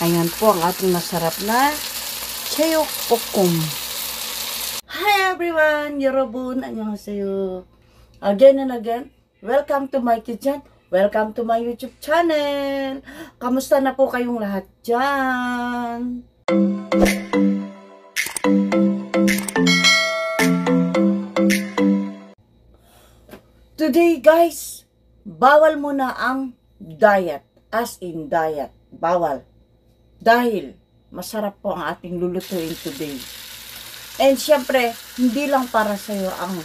Ayan po ang ating masarap na 제육볶음. Hi everyone! 여러분, 안녕하세요. Again and again, welcome to my kitchen. Welcome to my YouTube channel. Kamusta na po kayong lahat dyan? Today guys, bawal muna ang diet. As in diet. Bawal. Dahil masarap po ang ating lulutuin today. And syempre, hindi lang para sa iyo ang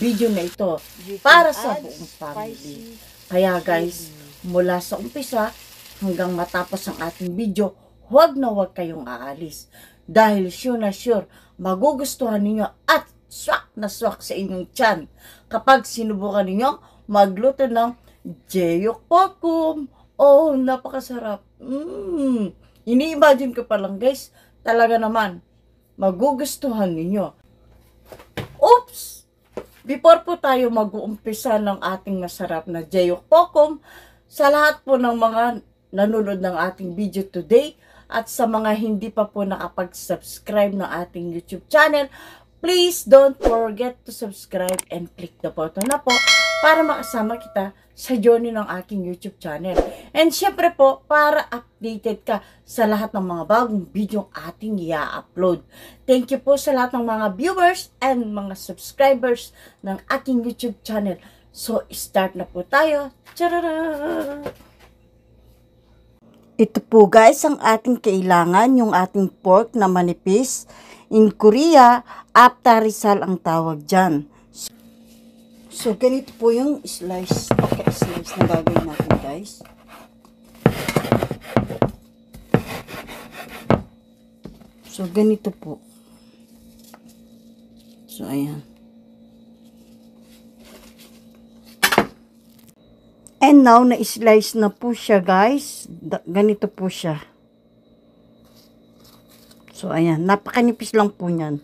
video na ito. Para sa buong family. Kaya guys, mula sa umpisa hanggang matapos ang ating video, huwag na huwag kayong aalis. Dahil sure na sure, magugustuhan ninyo at swak na swak sa inyong tiyan kapag sinubukan ninyo magluto ng 제육볶음. Oh, napakasarap. Ini-imagine ko pa lang guys, talaga naman, magugustuhan ninyo. Oops! Before po tayo mag-uumpisa ng ating masarap na 제육볶음, sa lahat po ng mga nanonood ng ating video today, at sa mga hindi pa po nakapag-subscribe ng ating YouTube channel, please don't forget to subscribe and click the button na po para makasama kita sa journey ng aking YouTube channel. And syempre po, para updated ka sa lahat ng mga bagong video ating i-upload. Thank you po sa lahat ng mga viewers and mga subscribers ng aking YouTube channel. So, start na po tayo. Charara! Ito po guys, ang ating kailangan, yung ating pork na manipis. In Korea, aptarisal ang tawag dyan. So, ganito po yung slice. Okay, slice na gagawin natin, guys. So, ganito po. So, ayan. And now, na-slice na po siya, guys. Ganito po siya. So, ayan. Napakanipis lang po yan.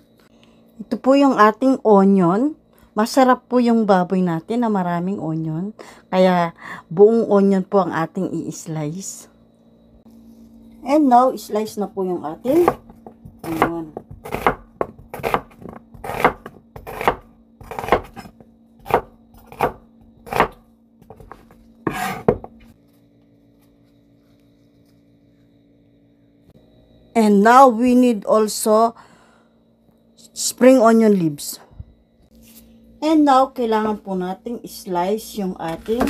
Ito po yung ating onion. Masarap po yung baboy natin na maraming onion. Kaya buong onion po ang ating i-slice. And now, slice na po yung ating onion. And now, we need also spring onion leaves. And now, kailangan po nating slice yung ating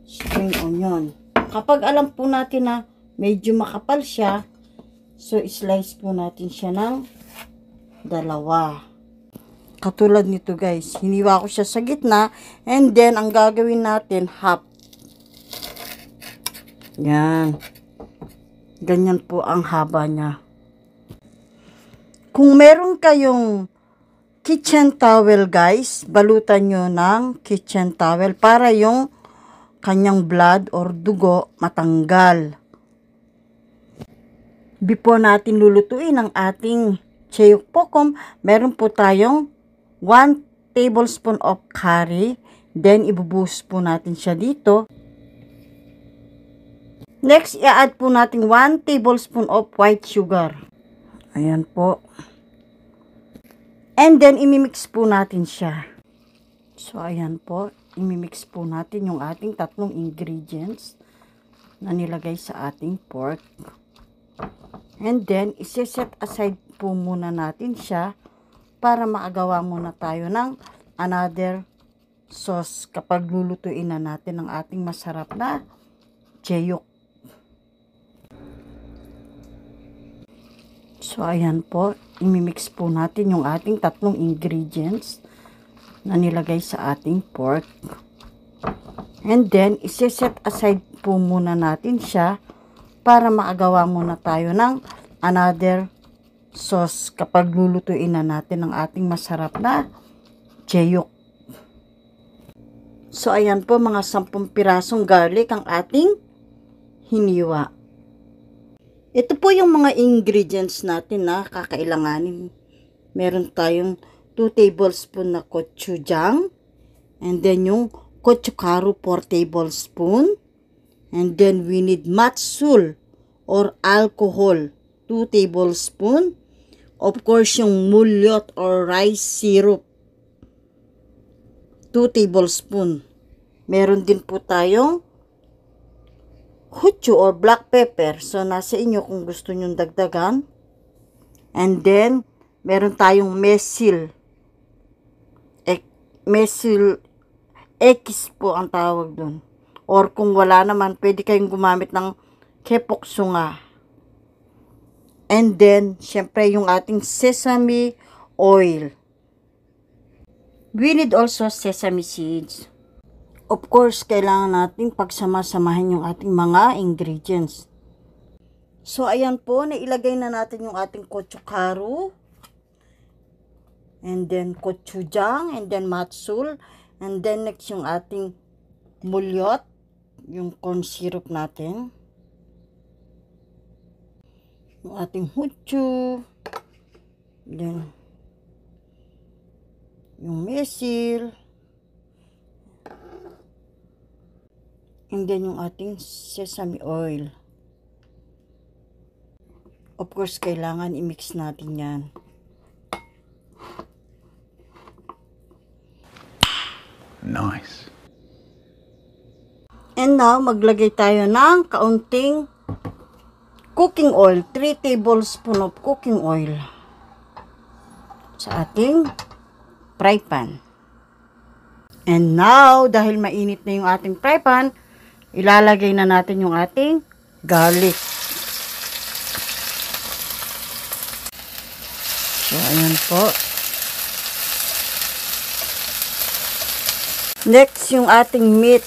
spring onion. Kapag alam po natin na medyo makapal siya, so slice po natin siya ng dalawa. Katulad nito guys, hiniwa ko siya sa gitna, and then ang gagawin natin, half. Yan. Ganyan po ang haba niya. Kung meron kayong kitchen towel guys, balutan nyo ng kitchen towel para yung kanyang blood or dugo matanggal. Before natin lulutuin ang ating 제육볶음, meron po tayong 1 tablespoon of curry. Then, ibubuhos po natin siya dito. Next, i-add po natin 1 tablespoon of white sugar. Ayan po. And then, imimix po natin siya. So, ayan po. Imimix po natin yung ating tatlong ingredients na nilagay sa ating pork. And then, isi-set aside po muna natin siya para makagawa muna tayo ng another sauce kapag lulutuin na natin ang ating masarap na 제육. So, ayan po. Imimix po natin yung ating tatlong ingredients na nilagay sa ating pork. And then, isi-set aside po muna natin siya para makagawa muna tayo ng another sauce kapag lulutuin na natin ang ating masarap na 제육. So, ayan po, mga 10 pirasong garlic ang ating hiniwa. Ito po yung mga ingredients natin na kakailanganin. Meron tayong 2 tablespoon na gochujang. And then yung gochugaru 4 tablespoon. And then we need matsul or alcohol, 2 tablespoon. Of course, yung mulyot or rice syrup, 2 tablespoon. Meron din po tayong huchu or black pepper. So, nasa inyo kung gusto nyong dagdagan. And then, meron tayong mesil. Mesil X po ang tawag dun. Or kung wala naman, pwede kayong gumamit ng kepoksunga. And then, syempre yung ating sesame oil. We need also sesame seeds. Of course, kailangan natin pagsama-samahin yung ating mga ingredients. So, ayan po, nailagay na natin yung ating gochugaru. And then, gochujang. And then, matsul. And then, next yung ating mulyot. Yung corn syrup natin. Yung ating huchu. Then, yung mesil. And then, yung ating sesame oil. Of course, kailangan i-mix natin yan. Nice. And now, maglagay tayo ng kaunting cooking oil. 3 tablespoon of cooking oil sa ating fry pan. And now, dahil mainit na yung ating fry pan, ilalagay na natin yung ating garlic. So, ayan po. Next, yung ating meat.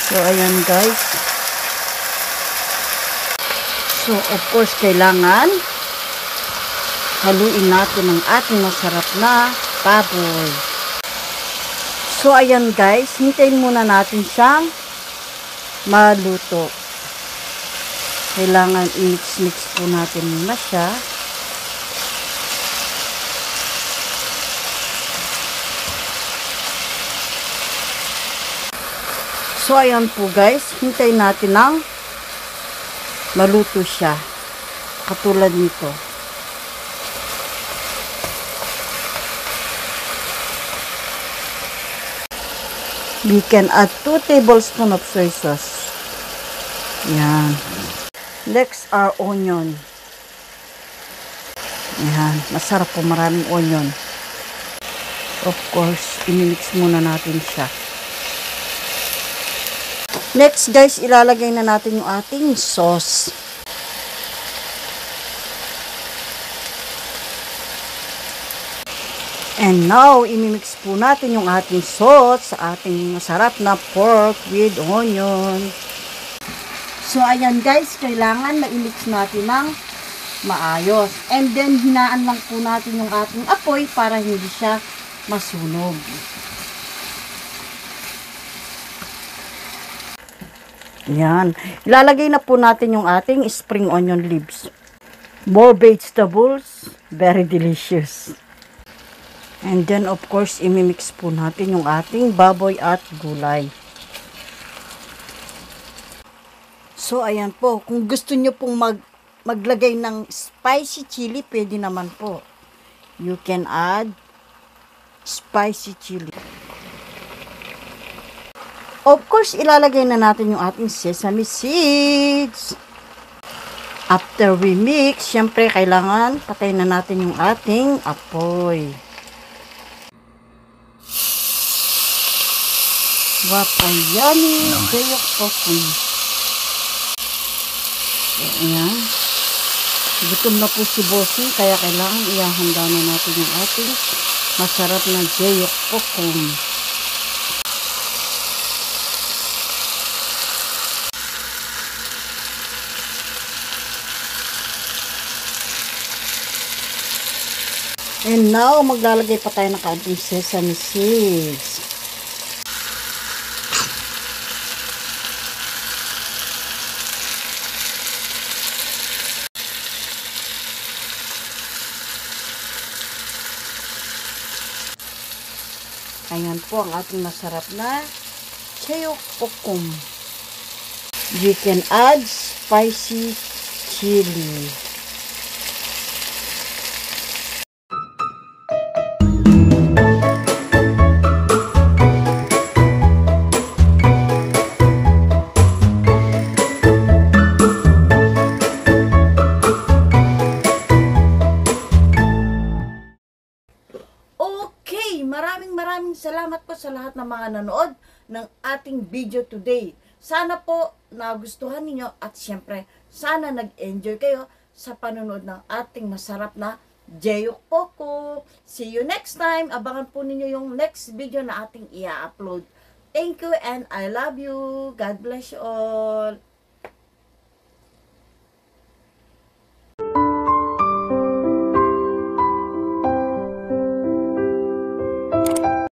So, ayan guys. So, of course, kailangan haluin natin ang ating masarap na baboy. So, ayan guys. Hintayin muna natin siyang maluto. Kailangan i-mix-mix po natin muna siya. So, ayan po guys, hintayin natin ng maluto siya. Katulad nito. We can add 2 tablespoons of soy sauce. Yan. Next are onion. Yan. Masarap po, maraming onion. Of course, imimix muna natin siya. Next guys, ilalagay na natin yung ating sauce. And now, imimix po natin yung ating sauce sa ating masarap na pork with onion. So, ayan guys, kailangan ma-mix natin ng maayos. And then, hinaan lang po natin yung ating apoy para hindi siya masunog. Yan. Ilalagay na po natin yung ating spring onion leaves. More vegetables. Very delicious. And then, of course, imimix po natin yung ating baboy at gulay. So, ayan po. Kung gusto nyo pong maglagay ng spicy chili, pwede naman po. You can add spicy chili. Of course, ilalagay na natin yung ating sesame seeds. After we mix, syempre, kailangan patayin na natin yung ating apoy. Wapayani, Jayok Pokum. So, ayan. Gutom na po si Bossing, kaya kailangan ihahanda na natin yung ating masarap na Jayok Pokum. And now, maglalagay pa tayo ng kaunting sesame seeds. Ayan po ang ating masarap na Cheokbokum. You can add spicy chili. Okay, maraming salamat po sa lahat ng mga nanood ng ating video today. Sana po nagustuhan ninyo at syempre sana nag-enjoy kayo sa panonood ng ating masarap na Jeyuk Poko. See you next time. Abangan po ninyo yung next video na ating i-upload. Thank you and I love you. God bless you all.